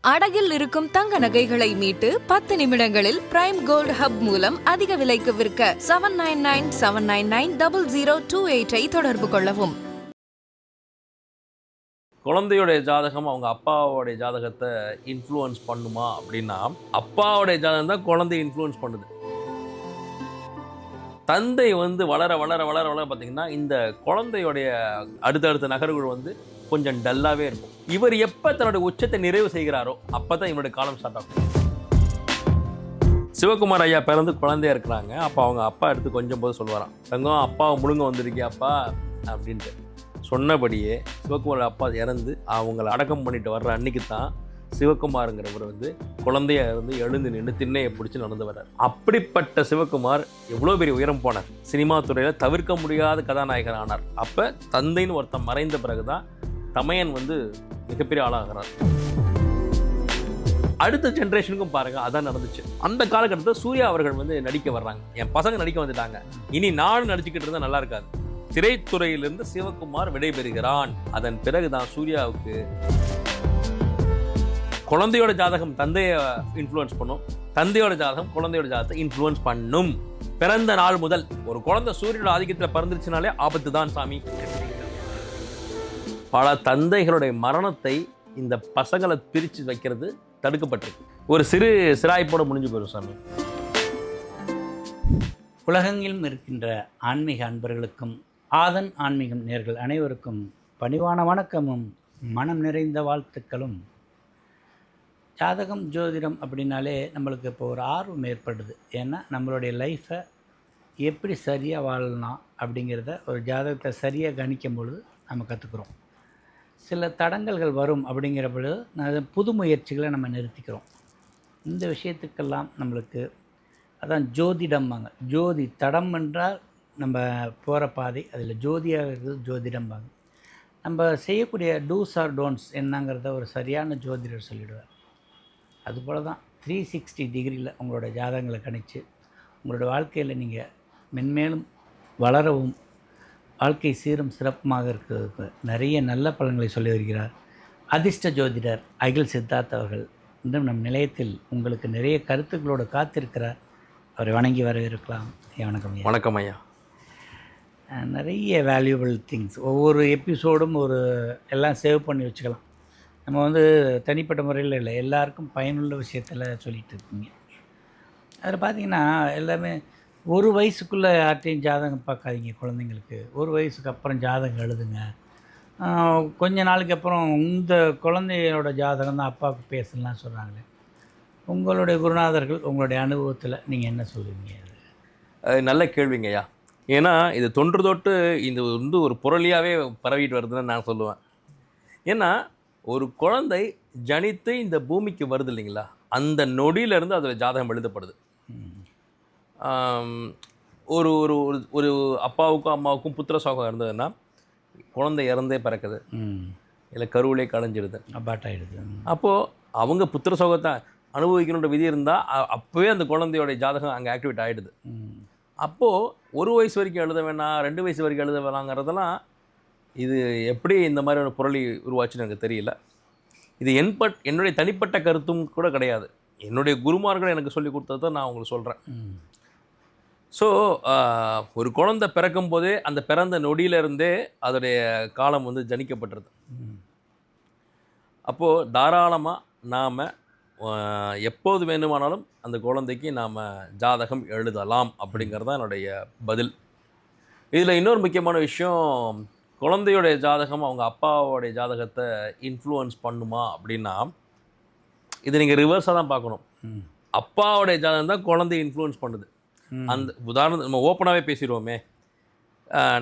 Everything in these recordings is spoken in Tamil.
அடகில் இருக்கும் தங்க நகைகளை மீட்டு 10 நிமிடங்களில் பிரைம் கோல்ட் ஹப் மூலம் அதிக விலைக்கு விற்க 7997990028 தொடர்பு கொள்ளவும். குழந்தையோடைய ஜாதகம் அவங்க அப்பாவோடைய ஜாதகத்தை இன்ஃப்ளூயன்ஸ் பண்ணுமா அப்படின்னா, அப்பாவோடைய ஜாதகம் தான் குழந்தைய இன்ஃப்ளூயன்ஸ் பண்ணுது. தந்தை வளர வளர வளர வளர பார்த்தீங்கன்னா இந்த குழந்தையோடைய அடுத்தடுத்த நகர்வுகள் கொஞ்சம் டல்லாகவே இருக்கும். இவர் எப்போ தன்னுடைய உச்சத்தை நிறைவு செய்கிறாரோ அப்போ தான் இவனுடைய காலம் ஸ்டார்ட் ஆகும். சிவகுமார் ஐயா பிறந்து குழந்தையா இருக்கிறாங்க. அப்போ அவங்க அப்பா எடுத்து கொஞ்சம் போது சொல்லுவாராம், தங்கம் அப்பாவை முழுங்க வந்திருக்கியாப்பா அப்படின்ட்டு. சொன்னபடியே சிவகுமார் அப்பா இறந்து அவங்கள அடக்கம் பண்ணிட்டு வர்ற அன்னைக்கு தான் சிவகுமாருங்கிறவர் குழந்தையா இருந்து எழுந்து நின்று திண்ணையை பிடிச்சி நடந்து வர்றார். அப்படிப்பட்ட சிவகுமார் எவ்வளோ பெரிய உயரம் போனார். சினிமா துறையில் தவிர்க்க முடியாத கதாநாயகர் ஆனார். அப்போ தந்தைன்னு ஒருத்தன் மறைந்த பிறகுதான் தமையன் மிகப்பெரிய ஆளாகிறார். அடுத்த ஜென்ரேஷனுக்கும் பாருங்க அதான் நடந்துச்சு. அந்த காலகட்டத்தில் சூர்யா அவர்கள் நடிக்க வர்றாங்க. என் பசங்க நடிக்க வந்துட்டாங்க, இனி நானும் நடிச்சுக்கிட்டு இருந்தா நல்லா இருக்காது. திரைத்துறையிலிருந்து சிவகுமார் விடைபெறுகிறான். அதன் பிறகுதான் சூர்யாவுக்கு குழந்தையோட ஜாதகம் தந்தையை இன்ஃப்ளூயன்ஸ் பண்ணும், தந்தையோட ஜாதகம் குழந்தையோட ஜாதகத்தை இன்ஃப்ளூயன்ஸ் பண்ணும். பிறந்த நாள் முதல் ஒரு குழந்தை சூரியனோட ஆதிக்கத்தில் பிறந்துருச்சுனாலே ஆபத்து தான் சாமி. பல தந்தைகளுடைய மரணத்தை இந்த பசங்களை பிரித்து வைக்கிறது தடுக்கப்பட்டிருக்கு. ஒரு சிறு சிராய்ப்போட முடிஞ்சு போயிடும் சாமி. உலகெங்கிலும் இருக்கின்ற ஆன்மீக அன்பர்களுக்கும் ஆதன் ஆன்மீகம் நேர்கள் அனைவருக்கும் பணிவான வணக்கமும் மனம் நிறைந்த வாழ்த்துக்களும். ஜாதகம் ஜோதிடம் அப்படின்னாலே நம்மளுக்கு இப்போ ஒரு ஆர்வம் ஏற்படுது. ஏன்னா நம்மளுடைய லைஃப்பை எப்படி சரியாக வாழலாம் அப்படிங்கிறத ஒரு ஜாதகத்தை சரியாக கணிக்கும் பொழுது நம்ம கற்றுக்குறோம். சில தடங்கல்கள் வரும் அப்படிங்கிற பொழுது புது முயற்சிகளை நம்ம நிறுத்திக்கிறோம். இந்த விஷயத்துக்கெல்லாம் நம்மளுக்கு அதான் ஜோதிடம்பாங்க. ஜோதி தடம் என்றால் நம்ம போகிற பாதை, அதில் ஜோதியாக இருக்குது ஜோதிடம்பாங்க. நம்ம செய்யக்கூடிய டூஸ் ஆர் டோன்ட்ஸ் என்னங்கிறத ஒரு சரியான ஜோதிடர் சொல்லிவிடுவார். அதுபோல் தான் 360 டிகிரியில் உங்களோட ஜாதகங்களை கணித்து உங்களோட வாழ்க்கையில் நீங்கள் மென்மேலும் வளரவும் வாழ்க்கை சீரும் சிறப்புமாக இருக்கிறதுக்கு நிறைய நல்ல பலன்களை சொல்லி வருகிறார் அதிர்ஷ்ட ஜோதிடர் அகில் சித்தார்த் அவர்கள். இன்றும் நம் நிலையத்தில் உங்களுக்கு நிறைய கருத்துக்களோடு காத்திருக்கிறார். அவரை வணங்கி வரவேற்கலாம். வணக்கம் ஐயா. வணக்கம் ஐயா. நிறைய வேல்யூபிள் திங்ஸ் ஒவ்வொரு எபிசோடும் ஒரு எல்லாம் சேவ் பண்ணி வச்சுக்கலாம். நம்ம தனிப்பட்ட முறையில் இல்லை, எல்லாருக்கும் பயனுள்ள விஷயத்தில் சொல்லிகிட்டு இருக்கீங்க. அதில் பார்த்திங்கன்னா எல்லாமே ஒரு வயசுக்குள்ளே யார்ட்டையும் ஜாதகம் பார்க்காதீங்க. குழந்தைங்களுக்கு ஒரு வயசுக்கு அப்புறம் ஜாதகம் எழுதுங்க. கொஞ்ச நாளைக்கு அப்புறம் இந்த குழந்தையோட ஜாதகம் தான் அப்பாவுக்கு பேசலாம் சொல்கிறாங்களே. உங்களுடைய குருநாதர்கள் உங்களுடைய அனுபவத்தில் நீங்கள் என்ன சொல்லுவீங்க? நல்ல கேள்விங்க ஐயா. ஏன்னா இது தொன்று தொட்டு இது ஒரு புரளியாகவே பரவிட்டு வருதுன்னு நான் சொல்லுவேன். ஏன்னா ஒரு குழந்தை ஜனித்து இந்த பூமிக்கு வருது இல்லைங்களா, அந்த நொடியிலேருந்து அதில் ஜாதகம் எழுதப்படுது. ஒரு ஒரு ஒரு அப்பாவுக்கும் அம்மாவுக்கும் புத்திர சோகம் இருந்ததுன்னா குழந்தை இறந்தே பிறக்குது, இல்லை கருவிலே களைஞ்சிடுது, அபார்ட் ஆகிடுது. அப்போது அவங்க புத்திர சோகத்தை அனுபவிக்கணுன்ற விதி இருந்தால் அப்போவே அந்த குழந்தையோடைய ஜாதகம் அங்கே ஆக்டிவேட் ஆகிடுது. அப்போது ஒரு வயசு வரைக்கும் எழுத வேணாம், 2 வயசு வரைக்கும் எழுத வேணாங்கிறதெல்லாம் இது எப்படி இந்த மாதிரி ஒரு பொருளை உருவாச்சுன்னு எனக்கு தெரியல. இது என்னுடைய தனிப்பட்ட கருத்தும் கூட கிடையாது. என்னுடைய குருமார்கள் எனக்கு சொல்லி கொடுத்ததை நான் உங்களுக்கு சொல்கிறேன். ஸோ ஒரு குழந்தை பிறக்கும் போதே அந்த பிறந்த நொடியிலிருந்தே அதோடைய காலம் ஜனிக்கப்பட்டிருது. அப்போது தாராளமாக நாம் எப்போது வேணுமானாலும் அந்த குழந்தைக்கு நாம் ஜாதகம் எழுதலாம் அப்படிங்கிறது தான் என்னுடைய பதில். இதில் இன்னொரு முக்கியமான விஷயம், குழந்தையோடைய ஜாதகம் அவங்க அப்பாவோடைய ஜாதகத்தை இன்ஃப்ளூயன்ஸ் பண்ணுமா அப்படின்னா, இது நீங்கள் ரிவர்ஸாக தான் பார்க்கணும். அப்பாவோடைய ஜாதகம் தான் குழந்தைய இன்ஃப்ளூயன்ஸ் பண்ணுது. அந்த உதாரணம் நம்ம ஓப்பனாகவே பேசிடுவோமே,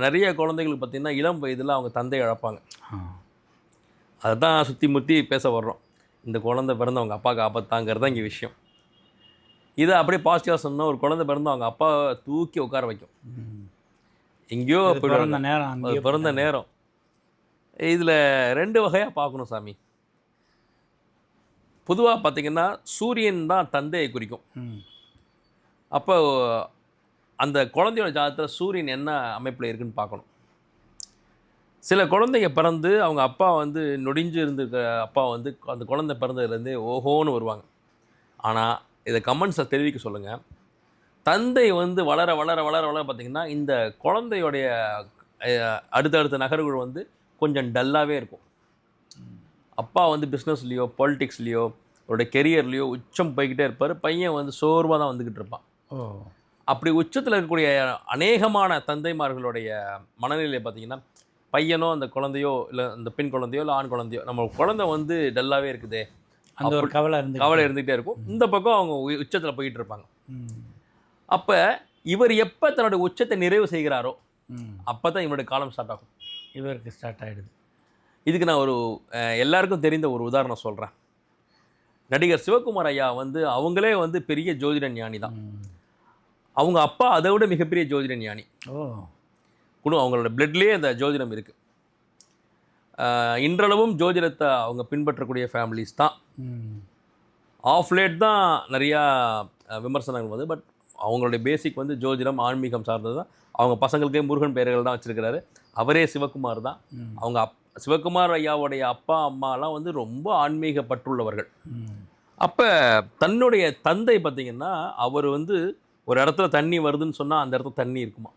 நிறைய குழந்தைகளுக்கு பார்த்திங்கன்னா இளம் வயதில் அவங்க தந்தை இழப்பாங்க. அதை தான் சுற்றி முற்றி பேச வர்றோம். இந்த குழந்தை பிறந்து அவங்க அப்பாவுக்கு ஆபத்தாங்கிறது தான் இங்கே விஷயம். இதை அப்படியே பாசிட்டிவாக சொன்னால் ஒரு குழந்தை பிறந்து அவங்க அப்பாவை தூக்கி உட்கார வைக்கும். எங்கேயோ பிறந்த நேரம். இதில் 2 வகையாக பார்க்கணும் சாமி. பொதுவாக பார்த்திங்கன்னா சூரியன் தான் தந்தையை குறிக்கும். அப்போ அந்த குழந்தையோட ஜாதகத்தில் சூரியன் என்ன அமைப்பில் இருக்குதுன்னு பார்க்கணும். சில குழந்தைங்க பிறந்து அவங்க அப்பா வந்து நொடிஞ்சு இருந்திருக்க அப்பா வந்து அந்த குழந்தை பிறந்ததுலேருந்தே ஓஹோன்னு வருவாங்க. ஆனால் இதை கமெண்ட்ஸில் தெரிவிக்க சொல்லுங்கள். தந்தை வந்து வளர வளர வளர வளர பார்த்திங்கன்னா இந்த குழந்தையோடைய அடுத்தடுத்த நகர்வுகள் வந்து கொஞ்சம் டல்லாகவே இருக்கும். அப்பா வந்து பிஸ்னஸ்லேயோ பாலிடிக்ஸ்லேயோ அவருடைய கெரியர்லேயோ உச்சம் போய்கிட்டே இருப்பார். பையன் வந்து சோர்வாக தான் வந்துக்கிட்டு இருப்பான். அப்படி உச்சத்தில் இருக்கக்கூடிய அநேகமான தந்தைமார்களுடைய மனநிலையை பார்த்திங்கன்னா, பையனோ அந்த குழந்தையோ இல்லை அந்த பெண் குழந்தையோ இல்லை ஆண் குழந்தையோ நம்ம குழந்தை வந்து டல்லாகவே இருக்குதே அந்த ஒரு கவலை இருந்துகிட்டே இருக்கும். இந்த பக்கம் அவங்க உச்சத்தில் போயிட்டு இருப்பாங்க. அப்போ இவர் எப்போ தன்னுடைய உச்சத்தை நிறைவு செய்கிறாரோ அப்போ தான் இவருடைய காலம் ஸ்டார்ட் ஆகும். இவருக்கு ஸ்டார்ட் ஆகிடுது. இதுக்கு நான் ஒரு எல்லாருக்கும் தெரிந்த ஒரு உதாரணம் சொல்கிறேன். நடிகர் சிவகுமார் ஐயா வந்து அவங்களே வந்து பெரிய ஜோதிட ஞானி தான். அவங்க அப்பா அதை விட மிகப்பெரிய ஜோதிட ஞானி. அவங்களோட பிளட்லேயே அந்த ஜோதிடம் இருக்குது. இன்றளவும் ஜோதிடத்தை அவங்க பின்பற்றக்கூடிய ஃபேமிலிஸ் தான். ஆஃப் லேட் தான் நிறையா விமர்சனங்கள் வந்து, பட் அவங்களுடைய பேசிக் வந்து ஜோதிடம் ஆன்மீகம் சார்ந்தது தான். அவங்க பசங்களுக்கே முருகன் பெயர்கள் தான் வச்சுருக்கிறாரு. அவரே சிவகுமார் தான். அவங்க சிவகுமார் ஐயாவுடைய அப்பா அம்மாலாம் வந்து ரொம்ப ஆன்மீக பற்றுள்ளவர்கள். அப்போ தன்னுடைய தந்தை பார்த்திங்கன்னா, அவர் வந்து ஒரு இடத்துல தண்ணி வருதுன்னு சொன்னால் அந்த இடத்துல தண்ணி இருக்குமா.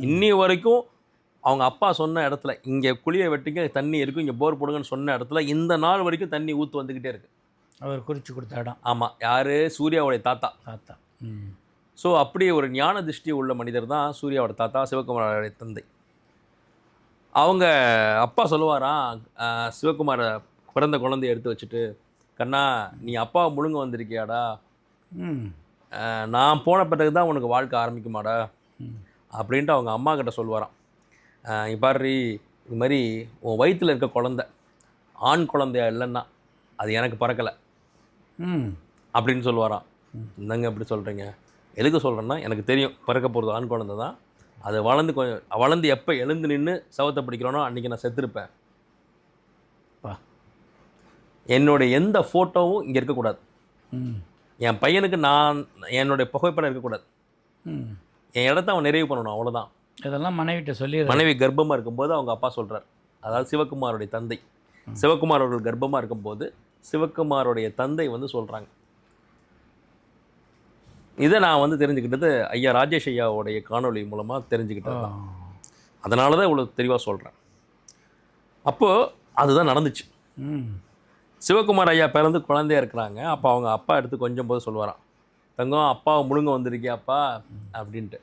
இன்னி வரைக்கும் அவங்க அப்பா சொன்ன இடத்துல இங்கே குழியை வெட்டிங்க தண்ணி இருக்கும், இங்கே போர் போடுங்கன்னு சொன்ன இடத்துல இந்த நாள் வரைக்கும் தண்ணி ஊற்று வந்துக்கிட்டே இருக்குது. அவர் குறித்து கொடுத்த இடம். ஆமாம். யார்? சூர்யாவுடைய தாத்தா. ஸோ அப்படி ஒரு ஞான திருஷ்டி உள்ள மனிதர் தான் சூர்யாவோட தாத்தா, சிவகுமாரோடைய தந்தை. அவங்க அப்பா சொல்லுவாராம், சிவகுமாரை பிறந்த குழந்தைய எடுத்து வச்சுட்டு, கண்ணா நீ அப்பாவை முழுங்க வந்திருக்கியாடா, நான் போன பிறகு தான் உனக்கு வாழ்க்கை ஆரம்பிக்குமாடா அப்படின்ட்டு அவங்க அம்மா கிட்ட சொல்லுவாராம். பாரு இது மாதிரி உன் வயிற்றில் இருக்க குழந்தை ஆண் குழந்தையா இல்லைன்னா அது எனக்கு பிறக்கலை அப்படின்னு சொல்லுவாராம். என்னங்க எப்படி சொல்கிறீங்க? எதுக்கு சொல்கிறேன்னா, எனக்கு தெரியும் பிறக்க போகிறது ஆண் குழந்தை தான். அது வளர்ந்து எப்போ எழுந்து நின்று சவத்தை பிடிக்கிறோனோ அன்றைக்கி நான் செத்துருப்பேன். என்னுடைய எந்த ஃபோட்டோவும் இங்கே இருக்கக்கூடாது. என் பையனுக்கு என்னுடைய புகைப்படம் இருக்கக்கூடாது. என் இடத்த அவன் நிறைவு பண்ணணும், அவ்வளோதான். இதெல்லாம் மனைவிட்ட சொல்லி, மனைவி கர்ப்பமாக இருக்கும்போது அவங்க அப்பா சொல்கிறார், அதாவது சிவகுமாரோடைய தந்தை, சிவகுமார் அவர்கள் கர்ப்பமாக இருக்கும்போது சிவகுமாரோடைய தந்தை வந்து சொல்கிறாங்க. இதை நான் வந்து தெரிஞ்சுக்கிட்டது ஐயா ராஜேஷ் ஐயாவோடைய காணொலி மூலமாக தெரிஞ்சுக்கிட்டது. அதனால தான் இவ்வளோ தெளிவாக சொல்கிறேன். அப்போது அதுதான் நடந்துச்சு. சிவகுமார் ஐயா பிறந்து குழந்தையா இருக்கிறாங்க. அப்போ அவங்க அப்பா எடுத்து கொஞ்சம் போது சொல்லுவாராம், தங்கம் அப்பாவை முழுங்க வந்திருக்கியாப்பா அப்படின்ட்டு.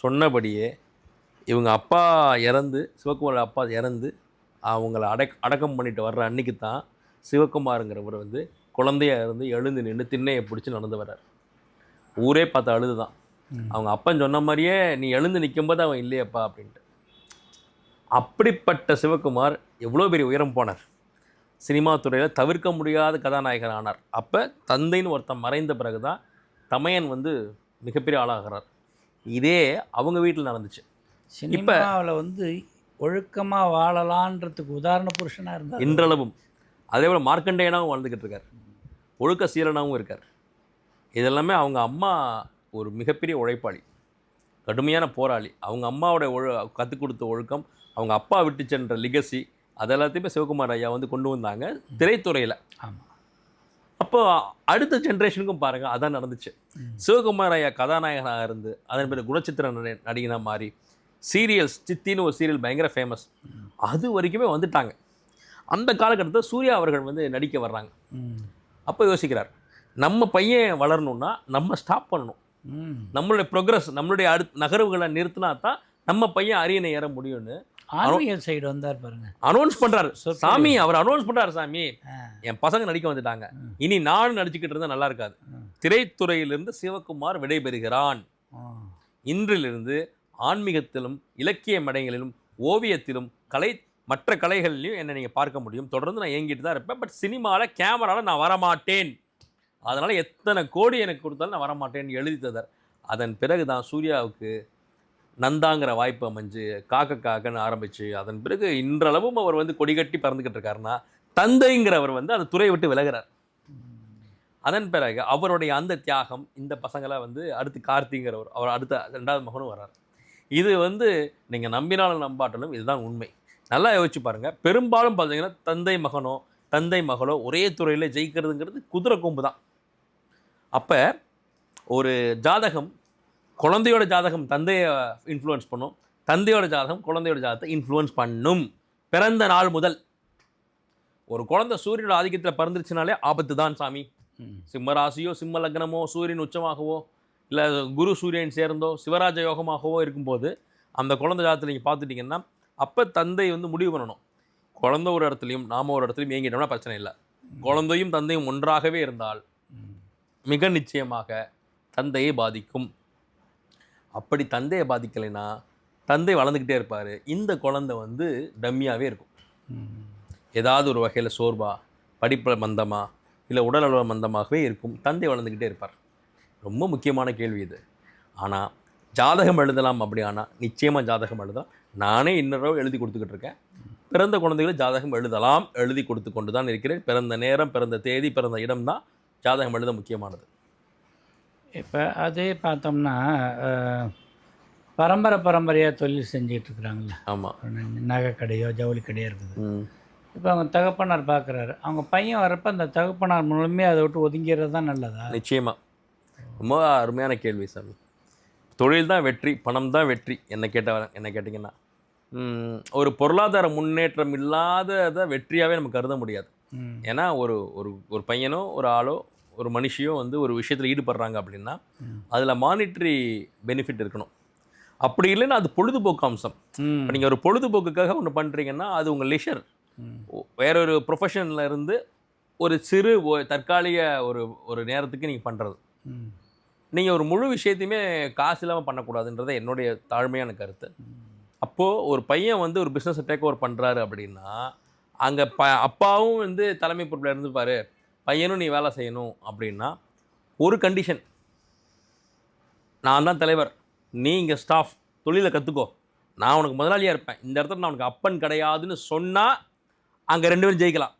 சொன்னபடியே இவங்க அப்பா இறந்து, சிவகுமார் அப்பா இறந்து அவங்கள அடக்கம் பண்ணிட்டு வர்ற அன்னைக்கு தான் சிவகுமாருங்கிறவர் வந்து குழந்தையாக இருந்து எழுந்து நின்று திண்ணையை பிடிச்சி நடந்து வர்றார். ஊரே பார்த்து அழுது தான். அவங்க அப்பன் சொன்ன மாதிரியே நீ எழுந்து நிற்கும்போது அவன் இல்லையப்பா அப்படின்ட்டு. அப்படிப்பட்ட சிவகுமார் எவ்வளோ பெரிய உயரம் போனார். சினிமா துறையில் தவிர்க்க முடியாத கதாநாயகர் ஆனார். அப்போ தந்தைன்னு ஒருத்தன் மறைந்த பிறகு தான் தமையன் வந்து மிகப்பெரிய ஆளாகிறார். இதே அவங்க வீட்டில் நடந்துச்சு. சினிமாவில் வந்து ஒழுக்கமாக வாழலான்றதுக்கு உதாரண புருஷனாக இருந்தார். இன்றளவும் அதே போல் மார்க்கண்டேயனாகவும் வாழ்ந்துக்கிட்டு இருக்கார், ஒழுக்க சீலனாகவும் இருக்கார். இதெல்லாமே அவங்க அம்மா ஒரு மிகப்பெரிய உழைப்பாளி, கடுமையான போராளி. அவங்க அம்மாவோட கற்றுக் கொடுத்த ஒழுக்கம், அவங்க அப்பா விட்டு சென்ற லிகசி, அதெல்லாத்தையுமே சிவகுமார் ஐயா வந்து கொண்டு வந்தாங்க திரைத்துறையில். ஆமாம். அப்போ அடுத்த ஜென்ரேஷனுக்கும் பாருங்கள் அதான் நடந்துச்சு. சிவகுமார் ஐயா கதாநாயகனாக இருந்து அதன் பிறகு குணச்சித்திர நடிகனாக மாறி சீரியல்ஸ், சித்தின்னு ஒரு சீரியல் பயங்கர ஃபேமஸ், அது வரைக்குமே வந்துட்டாங்க. அந்த காலகட்டத்தில் சூர்யா அவர்கள் வந்து நடிக்க வர்றாங்க. அப்போ யோசிக்கிறார், நம்ம பையன் வளரணுன்னா நம்ம ஸ்டாப் பண்ணணும், நம்மளுடைய ப்ரோக்ரஸ், நம்மளுடைய அடுத்த நகர்வுகளை நிறுத்தினா தான் நம்ம பையன் அரியணை ஏற முடியும்னு ஆன்மீக சைடு வந்தார் பாருங்க. அனௌன்ஸ் பண்ணுறாரு சாமி. அவர் அனௌன்ஸ் பண்ணுறாரு, சாமி என் பசங்க நடிக்க வந்துட்டாங்க, இனி நானும் நடிச்சுக்கிட்டு இருந்தால் நல்லா இருக்காது. திரைத்துறையிலிருந்து சிவகுமார் விடைபெறுகிறான். இன்றிலிருந்து ஆன்மீகத்திலும் இலக்கிய மேடைகளிலும் ஓவியத்திலும் மற்ற கலைகளிலையும் என்னை நீங்கள் பார்க்க முடியும். தொடர்ந்து நான் இயங்கிட்டு தான் இருப்பேன். பட் சினிமாவில் கேமராவில் நான் வரமாட்டேன். அதனால் எத்தனை கோடி எனக்கு கொடுத்தாலும் நான் வரமாட்டேன்னு எழுதி தந்தார். அதன் பிறகு தான் சூர்யாவுக்கு நந்தாங்கிற வாய்ப்பு அமைஞ்சு காக்கன்னு ஆரம்பித்து அதன் பிறகு இன்றளவும் அவர் வந்து கொடிகட்டி பறந்துக்கிட்டு இருக்காருன்னா தந்தைங்கிறவர் வந்து அந்த துறையை விட்டு விலகிறார். அதன் பிறகு அவருடைய அந்த தியாகம் இந்த பசங்களை வந்து அடுத்து கார்த்திங்கிறவர், அவர் அடுத்த 2வது மகனும் வர்றார். இது வந்து நீங்கள் நம்பினாலும் நம்பாட்டலும் இதுதான் உண்மை. நல்லா யோசிச்சு பாருங்கள். பெரும்பாலும் பார்த்தீங்கன்னா தந்தை மகளோ ஒரே துறையில் ஜெயிக்கிறதுங்கிறது குதிரை கொம்பு தான். அப்போ ஒரு ஜாதகம், குழந்தையோட ஜாதகம் தந்தையை இன்ஃப்ளூயன்ஸ் பண்ணும், தந்தையோட ஜாதகம் குழந்தையோட ஜாதகத்தை இன்ஃப்ளூயன்ஸ் பண்ணும். பிறந்த நாள் முதல். ஒரு குழந்தை சூரியனோட ஆதிக்கத்தில் பிறந்துருச்சுனாலே ஆபத்து தான் சாமி. சிம்ம ராசியோ சிம்ம லக்னமோ சூரியன் உச்சமாகவோ இல்லை குரு சூரியன் சேர்ந்தோ சிவராஜ யோகமாகவோ இருக்கும்போது அந்த குழந்தை ஜாதகத்தில் நீங்கள் பார்த்துட்டிங்கன்னா அப்போ தந்தை வந்து முடிவு பண்ணணும். குழந்தை ஒரு இடத்துலையும் நாம ஒரு இடத்துலையும் இயங்கிட்டோம்னா பிரச்சனை இல்லை. குழந்தையும் தந்தையும் ஒன்றாகவே இருந்தால் மிக நிச்சயமாக தந்தையை பாதிக்கும். அப்படி தந்தையை பாதிக்கலைன்னா தந்தை வளர்ந்துக்கிட்டே இருப்பார், இந்த குழந்தை வந்து டம்மியாகவே இருக்கும். ஏதாவது ஒரு வகையில் சோர்வா, படிப்பில் மந்தமா, இல்லை உடல் மந்தமாகவே இருக்கும். தந்தை வளர்ந்துக்கிட்டே இருப்பார். ரொம்ப முக்கியமான கேள்வி இது. ஆனால் ஜாதகம் எழுதலாம் அப்படி, ஆனால் நிச்சயமாக ஜாதகம் எழுதலாம். நானே இன்னொரு எழுதி கொடுத்துக்கிட்டு இருக்கேன். பிறந்த குழந்தைகளை ஜாதகம் எழுதலாம், எழுதி கொடுத்து கொண்டு தான் இருக்கிறேன். பிறந்த நேரம், பிறந்த தேதி, பிறந்த இடம் தான் ஜாதகம் எழுத முக்கியமானது. இப்போ அதே பார்த்தோம்னா பரம்பரையாக தொழில் செஞ்சிட்ருக்குறாங்களே. ஆமாம். நகை கடையோ ஜவுளி கடையோ இருக்குது. இப்போ அவங்க தகப்பனார் பார்க்குறாரு, அவங்க பையன் வரப்போ அந்த தகப்பனார் முழுமையாக அதை விட்டு ஒதுங்கிறது தான் நல்லதா? நிச்சயமாக. ரொம்ப அருமையான கேள்வி சாமி. தொழில் தான் வெற்றி, பணம் தான் வெற்றி. என்ன கேட்டிங்கன்னா ஒரு பொருளாதார முன்னேற்றம் இல்லாததை வெற்றியாகவே நம்ம கருத முடியாது. ஏன்னா ஒரு ஒரு ஒரு பையனோ ஒரு ஆளோ ஒரு மனுஷியோ வந்து ஒரு விஷயத்தில் ஈடுபடுறாங்க அப்படின்னா அதில் மானிட்டரி பெனிஃபிட் இருக்கணும். அப்படி இல்லைன்னா அது பொழுதுபோக்கு அம்சம். இப்போ நீங்கள் ஒரு பொழுதுபோக்குக்காக ஒன்று பண்ணுறீங்கன்னா அது உங்கள் லெஷர். வேறொரு ப்ரொஃபஷனில் இருந்து ஒரு சிறு தற்காலிக ஒரு நேரத்துக்கு நீங்கள் பண்ணுறது. நீங்கள் ஒரு முழு விஷயத்தையுமே காசு இல்லாமல் பண்ணக்கூடாதுன்றதை என்னுடைய தாழ்மையான கருத்து. அப்போது ஒரு பையன் வந்து ஒரு பிஸ்னஸை டேக் ஓவர் பண்ணுறாரு அப்படின்னா அங்கே அப்பாவும் வந்து தலைமை பொறுப்பில் இருந்துப்பார், பையனும் நீ வேலை செய்யணும் அப்படின்னா ஒரு கண்டிஷன், நான் தான் தலைவர், நீ இங்கே ஸ்டாஃப், தொழிலை கற்றுக்கோ, நான் உனக்கு முதலாளியாக இருப்பேன், இந்த இடத்துல நான் உனக்கு அப்பன் கிடையாதுன்னு சொன்னால் அங்கே 2 பேரும் ஜெயிக்கலாம்.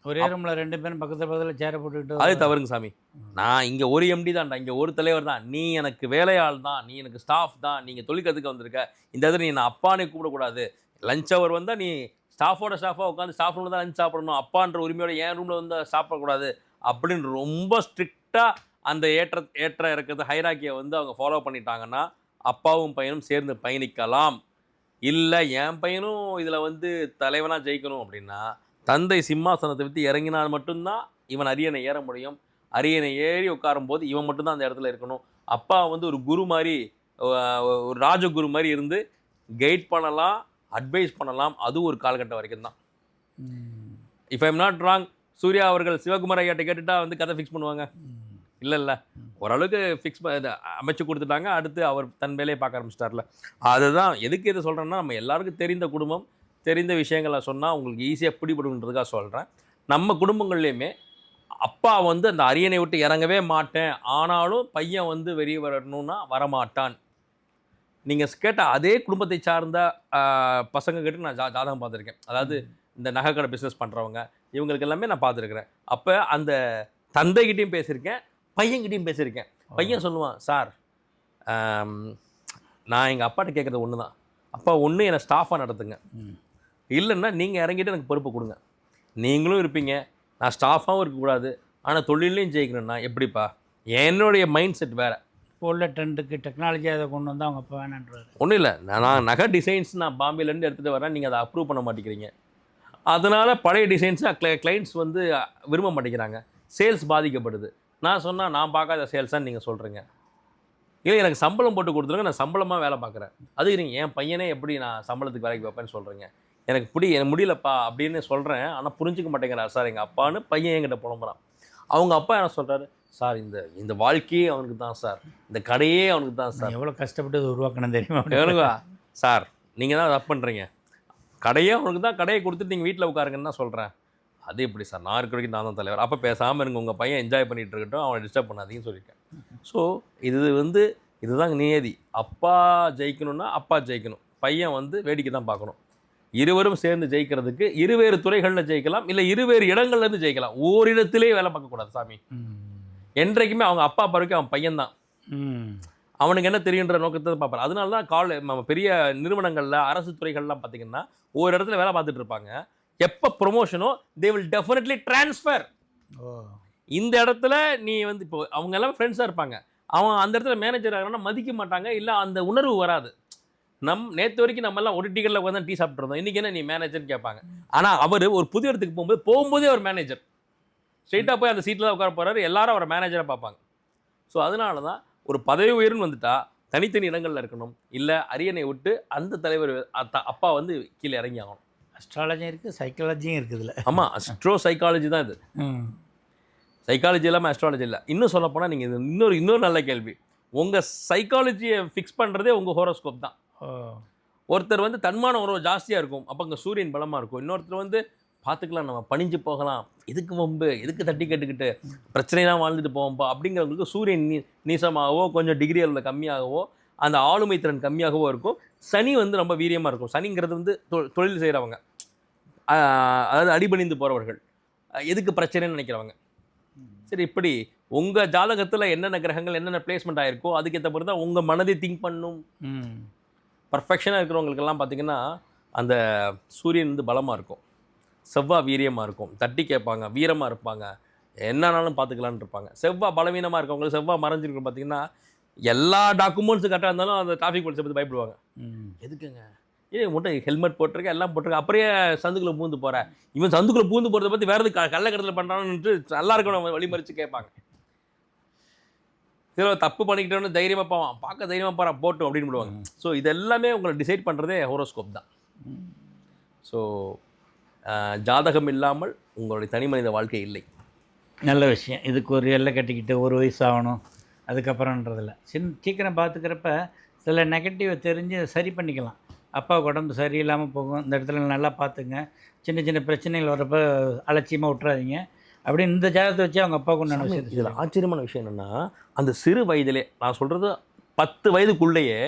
ஒரே ரூமில் 2 பேரும் பக்கத்தில் சேரை போட்டுக்கிட்டு அது தவறுங்க சாமி. நான் இங்கே ஒரு எம்டி தான்டா, இங்கே ஒரு தலைவர் தான், நீ எனக்கு வேலையாள் தான், நீ எனக்கு ஸ்டாஃப் தான், நீங்கள் தொழில் கற்றுக்க வந்திருக்க, இந்த இடத்துல நீ நான் அப்பானே கூப்பிடக்கூடாது. லஞ்ச் அவர் வந்தால் நீ ஸ்டாஃபாக உட்காந்து ஸ்டாஃப் ரூமில் தான் லஞ்ச் சாப்பிடணும், அப்பான்ற உரிமையோட என் ரூமில் வந்து சாப்பிடக்கூடாது அப்படின்னு ரொம்ப ஸ்ட்ரிக்டாக அந்த ஏற்ற இறக்கிறது ஹைராக்கியை வந்து அவங்க ஃபாலோ பண்ணிட்டாங்கன்னா அப்பாவும் பையனும் சேர்ந்து பயணிக்கலாம். இல்லை என் பையனும் இதில் வந்து தலைவனாக ஜெயிக்கணும் அப்படின்னா தந்தை சிம்மாசனத்தை விட்டு இறங்கினால் மட்டும்தான் இவன் அரியணை ஏற முடியும். அரியணை ஏறி உட்காரும்போது இவன் மட்டும்தான் அந்த இடத்துல இருக்கணும். அப்பா வந்து ஒரு குரு மாதிரி, ஒரு ராஜகுரு மாதிரி இருந்து கைட் பண்ணலாம், அட்வைஸ் பண்ணலாம். அது ஒரு காலகட்டம் வரைக்கும் தான். If I am not wrong, Suriya அவர்கள் சிவகுமார் ஐயாட்ட கேட்டுட்டா வந்து கதை ஃபிக்ஸ் பண்ணுவாங்க. இல்லை ஓரளவுக்கு ஃபிக்ஸ் அமைச்சு கொடுத்துட்டாங்க. அடுத்து அவர் தன் வேலையை பார்க்க ஆரம்பிச்சிட்டார்ல. அதுதான் எதுக்கு இதை சொல்கிறேன்னா, நம்ம எல்லாருக்கும் தெரிந்த குடும்பம், தெரிந்த விஷயங்களை சொன்னால் உங்களுக்கு ஈஸியாக பிடிபடுன்றதுக்காக சொல்கிறேன். நம்ம குடும்பங்கள்லேயுமே அப்பா வந்து அந்த அரியணை விட்டு இறங்கவே மாட்டேன், ஆனாலும் பையன் வந்து வெளியே வரணும்னா வரமாட்டான். நீங்கள் கேட்ட அதே குடும்பத்தை சார்ந்த பசங்க கிட்ட நான் ஜாதகம் பார்த்துருக்கேன். அதாவது இந்த நகைக்கடை பிஸ்னஸ் பண்ணுறவங்க இவங்களுக்கு எல்லாமே நான் பார்த்துருக்குறேன். அப்போ அந்த தந்தைகிட்டையும் பேசியிருக்கேன், பையன்கிட்டையும் பேசியிருக்கேன். பையன் சொல்லுவான், சார் நான் எங்கள் அப்பாட்ட கேட்குறது ஒன்று தான், அப்பா ஒன்று என்னை ஸ்டாஃபாக நடத்துங்க, இல்லைன்னா நீங்கள் இறங்கிட்டு எனக்கு பொறுப்பு கொடுங்க. நீங்களும் இருப்பீங்க, நான் ஸ்டாஃபாகவும் இருக்கக்கூடாது, ஆனால் தொழிலையும் ஜெயிக்கணும்னா எப்படிப்பா? என்னுடைய மைண்ட் செட் வேறு. இப்போ உள்ள ட்ரெண்டுக்கு டெக்னாலஜி அதை கொண்டு வந்தால் அவங்க அப்போ வேணான்றாரு. ஒன்றும் இல்லை, நான் நகை டிசைன்ஸ் நான் பாம்பேலேருந்து எடுத்துகிட்டு வரேன், நீங்கள் அதை அப்ரூவ் பண்ண மாட்டேங்கிறீங்க. அதனால் பழைய டிசைன்ஸை கிளைண்ட்ஸ் வந்து விரும்ப மாட்டேங்கிறாங்க, சேல்ஸ் பாதிக்கப்படுது. நான் சொன்னால் நான் பார்க்காத சேல்ஸான்னு நீங்கள் சொல்கிறீங்க. இல்லை எனக்கு சம்பளம் போட்டு கொடுத்துருங்க, நான் சம்பளமாக வேலை பார்க்குறேன், அதுக்கு நீங்கள் என் பையனே எப்படி நான் சம்பளத்துக்கு வேலைக்கு வைப்பேன்னு சொல்கிறீங்க. எனக்கு முடியலப்பா அப்படின்னு சொல்கிறேன், ஆனால் புரிஞ்சிக்க மாட்டேங்கிறார் சார் எங்கள் அப்பான்னு பையன் என்கிட்ட புலம்புறான். அவங்க அப்பா என்ன சொல்கிறாரு, சார் இந்த வாழ்க்கையே அவனுக்கு தான் சார், இந்த கடையே அவனுக்கு தான் சார். எவ்வளோ கஷ்டப்பட்டு அது உருவாக்கணும் தெரியுமா? எவனுக்கா சார், நீங்கள் தான் தப்பு பண்ணுறீங்க, கடையே அவனுக்கு தான், கடையை கொடுத்துட்டு நீங்கள் வீட்டில் உட்காருங்கன்னு தான் சொல்கிறேன். அது எப்படி சார், நான் இருக்க வரைக்கும் நான் தான் தலைவர், அப்போ பேசாமல் இருங்க, உங்கள் பையன் என்ஜாய் பண்ணிகிட்டு இருக்கட்டும், அவனை டிஸ்டர்ப் பண்ணாதீங்கன்னு சொல்லியிருக்கேன். ஸோ இதுதான் நியதி. அப்பா ஜெயிக்கணும்னா அப்பா ஜெயிக்கணும், பையன் வந்து வேடிக்கை தான் பார்க்கணும். இருவரும் சேர்ந்து ஜெயிக்கிறதுக்கு இருவேறு துறைகளில் ஜெயிக்கலாம், இல்லை இருவேறு இடங்கள்லேருந்து ஜெயிக்கலாம். ஓரிடத்திலே வேலை பார்க்கக்கூடாது சாமி. என்றைக்குமே அவங்க அப்பா வரைக்கும் அவன் பையன்தான். அவனுக்கு என்ன தெரியுன்ற நோக்கத்தை பார்ப்பார். அதனால தான் நம்ம பெரிய நிறுவனங்களில் அரசு துறைகள்லாம் பார்த்தீங்கன்னா ஒரு இடத்துல வேலை பார்த்துட்டு இருப்பாங்க. எப்போ ப்ரொமோஷனோ தே வில் டெஃபினெட்லி ட்ரான்ஸ்ஃபர். இந்த இடத்துல நீ வந்து இப்போ அவங்க எல்லாம் ஃப்ரெண்ட்ஸாக இருப்பாங்க. அவன் அந்த இடத்துல மேனேஜர் ஆகிறான்னா மதிக்க மாட்டாங்க, இல்லை அந்த உணர்வு வராது. நேற்று வரைக்கும் நம்ம எல்லாம் ஒரு டீக்கெட்டில் உட்காந்து டீ சாப்பிட்ருந்தோம், இன்றைக்கி என்ன நீ மேனேஜர்னு கேட்பாங்க. ஆனால் அவர் ஒரு புது இடத்துக்கு போகும்போதே அவர் மேனேஜர், ஸ்ட்ரெயிட்டாக போய் அந்த சீட்டில் தான் உட்கார போகிறாரு, எல்லாரும் அவரை மேனேஜராக பார்ப்பாங்க. ஸோ அதனால தான் ஒரு பதவி உயர்வுன்னு வந்துட்டா தனித்தனி இடங்களில் இருக்கணும், இல்லை அரியணை விட்டு அந்த தலைவர் அப்பா வந்து கீழே இறங்கி ஆகணும். அஸ்ட்ராலஜியும் இருக்குது, சைக்காலஜியும் இருக்குது இதில். ஆமாம், அஸ்ட்ரோ சைக்காலஜி தான் இது. சைக்காலஜி இல்லாமல் அஸ்ட்ராலஜி இல்லை. இன்னும் சொல்ல போனால் நீங்கள் இது இன்னொரு நல்ல கேள்வி. உங்கள் சைக்காலஜியை ஃபிக்ஸ் பண்ணுறதே உங்கள் ஹோரோஸ்கோப் தான். ஒருத்தர் வந்து தன்மான உறவு ஜாஸ்தியாக இருக்கும், அப்போ அங்கே சூரியன் பலமாக இருக்கும். இன்னொருத்தர் வந்து பார்த்துக்கலாம், நம்ம பணிஞ்சு போகலாம், எதுக்கு வம்பு, எதுக்கு தட்டி கேட்டுக்கிட்டு பிரச்சனைலாம் வாழ்ந்துட்டு போவோம்ப்பா அப்படிங்கிறவங்களுக்கு சூரியன் நீசமாகவோ கொஞ்சம் டிகிரி அளவில் கம்மியாகவோ அந்த ஆளுமை திறன் கம்மியாகவோ இருக்கும். சனி வந்து ரொம்ப வீரியமாக இருக்கும். சனிங்கிறது வந்து தொழில் செய்கிறவங்க, அதாவது அடிபணிந்து போகிறவர்கள், எதுக்கு பிரச்சனைன்னு நினைக்கிறவங்க. சரி, இப்படி உங்கள் ஜாதகத்தில் என்னென்ன கிரகங்கள் என்னென்ன பிளேஸ்மெண்ட் ஆகிருக்கோ அதுக்கேற்ற மாதிரி தான் உங்கள் மனதை திங்க் பண்ணும். பர்ஃபெக்ஷனாக இருக்கிறவங்களுக்கெல்லாம் பார்த்திங்கன்னா அந்த சூரியன் வந்து பலமாக இருக்கும், செவ்வாய் வீரியமாக இருக்கும், தட்டி கேட்பாங்க, வீரமாக இருப்பாங்க, என்னன்னாலும் பார்த்துக்கலான்னு இருப்பாங்க. செவ்வாய் பலவீனமாக இருக்கவங்களுக்கு, செவ்வாய் மறைஞ்சிருக்கும் பார்த்திங்கன்னா எல்லா டாக்குமெண்ட்ஸும் கரெக்டாக இருந்தாலும் அந்த டிராஃபிக் போலீஸை பற்றி பயப்படுவாங்க. எதுக்குங்க மட்டும் ஹெல்மெட் போட்டிருக்கேன், எல்லாம் போட்டிருக்கேன், அப்படியே சந்துக்குள்ளே பூந்து போகிறேன், இவன் சந்துக்குள்ளே பூந்து போகிறத பற்றி வேறு கள்ளக்கடத்தில் பண்ணுறான்னு நல்லா இருக்கணும் வழிமறித்து கேட்பாங்க. சில தப்பு பண்ணிக்கிட்டோன்னு தைரியமாக போவான், பார்க்க தைரியமாக போகிறான் போட்டும் அப்படின்னு விடுவாங்க. ஸோ இதெல்லாமே உங்களை டிசைட் பண்ணுறதே ஹோரோஸ்கோப் தான். ஸோ ஜாதகம் இல்லாமல் உங்களுடைய தனி மனித வாழ்க்கை இல்லை. நல்ல விஷயம். இதுக்கு ஒரு எல்லை கட்டிக்கிட்டு ஒரு வயசு ஆகணும் அதுக்கப்புறம்ன்றதில்ல. சீக்கிரம் பார்த்துக்கிறப்ப சில நெகட்டிவை தெரிஞ்சு சரி பண்ணிக்கலாம். அப்பாவுக்கு உடம்பு சரியில்லாமல் போகும், இந்த இடத்துல நல்லா பார்த்துங்க, சின்ன சின்ன பிரச்சனைகள் வரப்போ அலட்சியமாக விட்டுறாதீங்க அப்படின்னு இந்த ஜாதகத்தை வச்சு அவங்க அப்பாவுக்கு நினைச்சு. இதில் ஆச்சரியமான விஷயம் என்னென்னா, அந்த சிறு வயதிலே, நான் சொல்கிறது 10 வயதுக்குள்ளேயே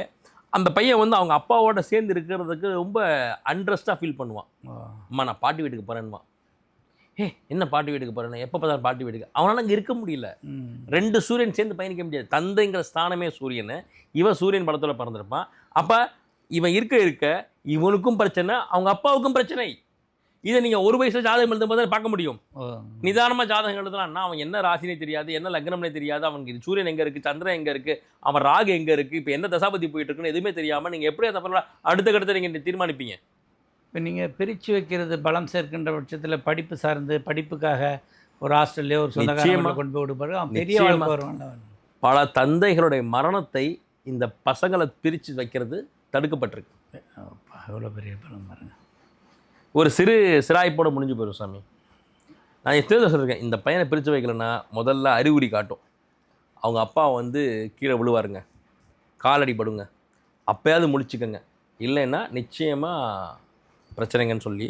அந்த பையன் வந்து அவங்க அப்பாவோட சேர்ந்து இருக்கிறதுக்கு ரொம்ப அன்ட்ரெஸ்டாக ஃபீல் பண்ணுவான். அம்மா நான் பாட்டி வீட்டுக்கு போகிறேன்மா, என்ன பாட்டி வீட்டுக்கு போகிறேன்னு, எப்போ பார்த்தாலும் பாட்டி வீட்டுக்கு. அவனால் அங்கே இருக்க முடியல. 2 சூரியன் சேர்ந்து பயணிக்க முடியாது. தந்தைங்கிற ஸ்தானமே சூரியன், இவன் சூரியன் படத்தில் பிறந்திருப்பான். அப்போ இவன் இருக்க இவனுக்கும் பிரச்சனை, அவங்க அப்பாவுக்கும் பிரச்சனை. இதை நீங்கள் ஒரு வயசில் ஜாதகம் எழுதும் போது பார்க்க முடியும். நிதானமாக ஜாதகம் எழுதலாம்னா அவன் என்ன ராசினே தெரியாது, என்ன லக்னம்னே தெரியாது, அவனுக்கு சூரியன் எங்கே இருக்குது, சந்திரன் எங்கே இருக்குது, அவன் ராகு எங்கே இருக்குது, இப்போ என்ன தசாபதி போயிட்டு இருக்குன்னு எதுவுமே தெரியாமல் நீங்கள் எப்படி அதை பண்ணலாம் அடுத்த கட்டத்தை நீங்கள் தீர்மானிப்பீங்க. இப்போ நீங்கள் பிரித்து வைக்கிறது பலம் சேர்க்கின்ற பட்சத்தில் படிப்பு சார்ந்து படிப்புக்காக ஒரு ஹாஸ்டல்லையோ ஒரு சொந்தக்காரங்களை கொண்டு போய் விடுப்பாரு, அவன் பெரிய வாழ்க்கை வருவான். பல தந்தைகளுடைய மரணத்தை இந்த பசங்களை பிரித்து வைக்கிறது தடுக்கப்பட்டிருக்கு. எவ்வளோ பெரிய பலம் பாருங்க. ஒரு சிறு சிராய்ப்போட முடிஞ்சு போயிடும் சாமி. நான் எத்தனை சொல்லியிருக்கேன், இந்த பையனை பிரித்து வைக்கலன்னா முதல்ல அறிகுறி காட்டும். அவங்க அப்பா வந்து கீழே விழுவாருங்க, காலடி படுங்க, அப்போயாவது முடிச்சுக்கோங்க, இல்லைன்னா நிச்சயமாக பிரச்சனைங்கன்னு சொல்லி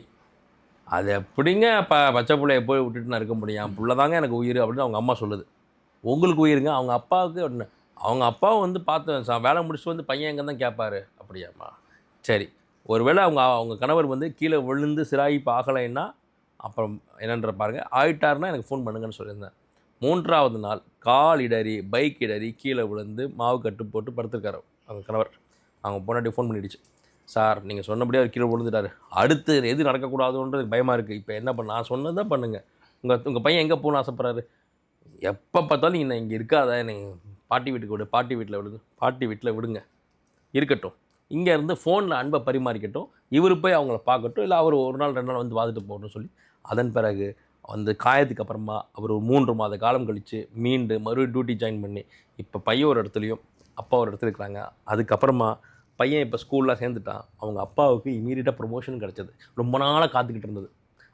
அது எப்படிங்க பச்சை பிள்ளைய போய் விட்டுட்டு நான் இருக்க முடியும், புள்ள தாங்க எனக்கு உயிர் அப்படின்னு அவங்க அம்மா சொல்லுது. உங்களுக்கு உயிருங்க, அவங்க அப்பாவுக்கு ஒன்று. அவங்க அப்பாவை வந்து பார்த்து வேலை முடிச்சுட்டு வந்து பையன் எங்கே தான் கேட்பாரு. அப்படியாம்மா, சரி, ஒருவேளை அவங்க கணவர் வந்து கீழே விழுந்து சிராய்ப்பு ஆகலைன்னா அப்புறம் என்னன்ற பாருங்கள், ஆயிட்டாருன்னா எனக்கு ஃபோன் பண்ணுங்கன்னு சொல்லியிருந்தேன். 3ஆவது நாள் கால் இடறி பைக் இடறி கீழே விழுந்து மாவு கட்டு போட்டு படுத்துருக்காரு அவங்க கணவர். அவங்க பொண்டாட்டி ஃபோன் பண்ணிடுச்சு, சார் நீங்கள் சொன்னபடியே அவர் கீழே விழுந்துட்டார், அடுத்து எது நடக்கக்கூடாதுன்றது பயமாக இருக்குது, இப்போ என்ன பண்ண, நான் சொன்னதான் பண்ணுங்கள், உங்கள் பையன் எங்கே போகணும்னு ஆசைப்பட்றாரு, எப்போ பார்த்தாலும் நீங்கள் இங்கே இருக்காத, நீங்கள் பாட்டி வீட்டுக்கு விடு, பாட்டி வீட்டில் விடுங்க, பாட்டி வீட்டில் விடுங்க, இருக்கட்டும், இங்கே இருந்து ஃபோனில் அன்பை பரிமாறிக்கட்டும், இவர் போய் அவங்கள பார்க்கட்டும், இல்லை அவர் ஒரு நாள் 2 நாள் வந்து பார்த்துட்டு போகணும்னு சொல்லி அதன் பிறகு அந்த காயத்துக்கு அப்புறமா அவர் 3 மாத காலம் கழித்து மறுபடியும் டியூட்டி ஜாயின் பண்ணி இப்போ பையன் ஒரு இடத்துலையும் அப்பா ஒரு இடத்துல இருக்கிறாங்க. அதுக்கப்புறமா பையன் இப்போ ஸ்கூலில் சேர்ந்துட்டான், அவங்க அப்பாவுக்கு இமீடியட்டாக ப்ரொமோஷன் கிடச்சது, ரொம்ப நாளாக காத்துக்கிட்டு இருந்தது.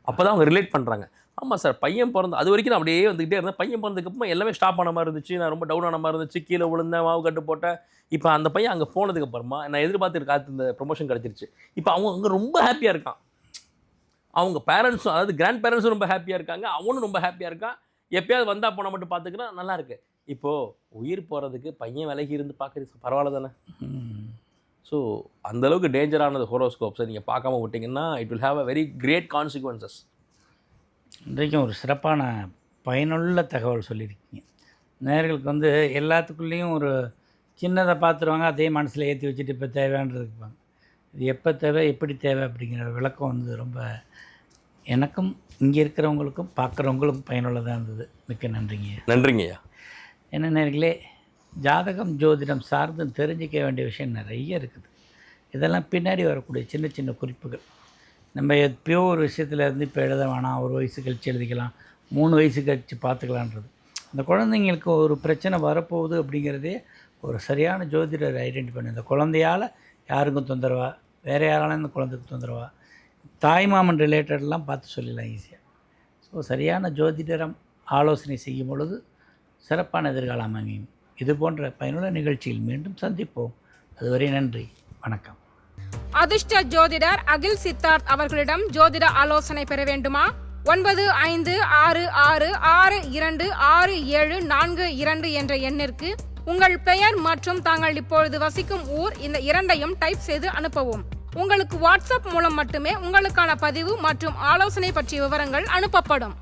அப்போ தான் அவங்க ரிலேட் பண்ணுறாங்க, ஆமாம் சார் பையன் பிறந்த அது வரைக்கும் நான் அப்படியே வந்துக்கிட்டே இருந்தேன், பையன் பிறந்ததுக்கப்புறம் எல்லாமே ஸ்டாப் ஆன மாதிரி இருந்துச்சு, நான் ரொம்ப டவுன் ஆன மாதிரி இருந்துச்சு, கீழே விழுந்தேன், மாவு கட்டு போட்டேன். இப்போ அந்த பையன் அங்கே போனதுக்கப்புறமா நான் எதிர்பார்த்து காத்து இந்த ப்ரொமோஷன் கிடச்சிருச்சு. இப்போ அவங்க அங்கே ரொம்ப ஹாப்பியாக இருக்கான், அவங்க பேரண்ட்ஸும் அதாவது கிராண்ட் பேரண்ட்ஸும் ரொம்ப ஹாப்பியாக இருக்காங்க, அவனும் ரொம்ப ஹாப்பியாக இருக்கான். எப்பயாவது வந்தால் போனால் மட்டும் பார்த்துக்கிறேன், நல்லாயிருக்கு. இப்போது உயிர் போகிறதுக்கு பையன் விலகி இருந்து பார்க்குறது பரவாயில்ல தானே. ஸோ அந்தளவுக்கு டேஞ்சரானது ஹோரோஸ்கோப்ஸை நீங்கள் பார்க்காம விட்டிங்கன்னா it will have a very great consequences. இன்றைக்கும் ஒரு சிறப்பான பயனுள்ள தகவல் சொல்லியிருக்கீங்க. நேயர்களுக்கு வந்து எல்லாத்துக்குள்ளேயும் ஒரு சின்னதை பார்த்துருவாங்க, அதே மனசில் ஏற்றி வச்சுட்டு இப்போ தேவையானதுக்குப்பாங்க. இது எப்போ தேவை, எப்படி தேவை அப்படிங்கிற விளக்கம் வந்து ரொம்ப எனக்கும் இங்கே இருக்கிறவங்களுக்கும் பார்க்குறவங்களுக்கும் பயனுள்ளதாக இருந்தது. மிக்க நன்றிங்க. நன்றிங்கய்யா. என்ன நேர்களே, ஜாதகம் ஜோதிடம் சார்ந்து தெரிஞ்சிக்க வேண்டிய விஷயம் நிறைய இருக்குது. இதெல்லாம் பின்னாடி வரக்கூடிய சின்ன சின்ன குறிப்புகள். நம்ம எப்பயோ ஒரு விஷயத்தில் இருந்து இப்போ எழுத வேணாம், ஒரு வயசு கழித்து எழுதிக்கலாம், 3 வயசு கழித்து பார்த்துக்கலான்றது. அந்த குழந்தைங்களுக்கு ஒரு பிரச்சனை வரப்போகுது அப்படிங்கிறதே ஒரு சரியான ஜோதிடர் ஐடென்டிஃபை பண்ணி, இந்த குழந்தையால் யாருக்கும் தொந்தரவா, வேறு யாராலும் இந்த குழந்தைக்கு தொந்தரவா, தாய்மாமன் ரிலேட்டட்லாம் பார்த்து சொல்லிடலாம் ஈஸியாக. ஸோ சரியான ஜோதிடரம் ஆலோசனை செய்யும் பொழுது சிறப்பான எதிர்காலம் அமையும். இது போன்ற பயனுள்ள நிகழ்ச்சியில் மீண்டும் சந்திப்போம். அதுவரை நன்றி, வணக்கம். அதிர்ஷ்ட ஜோதிடர் அகில் சித்தார்த் அவர்களிடம் ஜோதிட ஆலோசனை பெற வேண்டுமா? 9566662742 என்ற எண்ணிற்கு உங்கள் பெயர் மற்றும் தாங்கள் இப்பொழுது வசிக்கும் ஊர் இந்த இரண்டையும் டைப் செய்து அனுப்பவும். உங்களுக்கு வாட்ஸ்அப் மூலம் மட்டுமே உங்களுக்கான பதிவு மற்றும் ஆலோசனை பற்றிய விவரங்கள் அனுப்பப்படும்.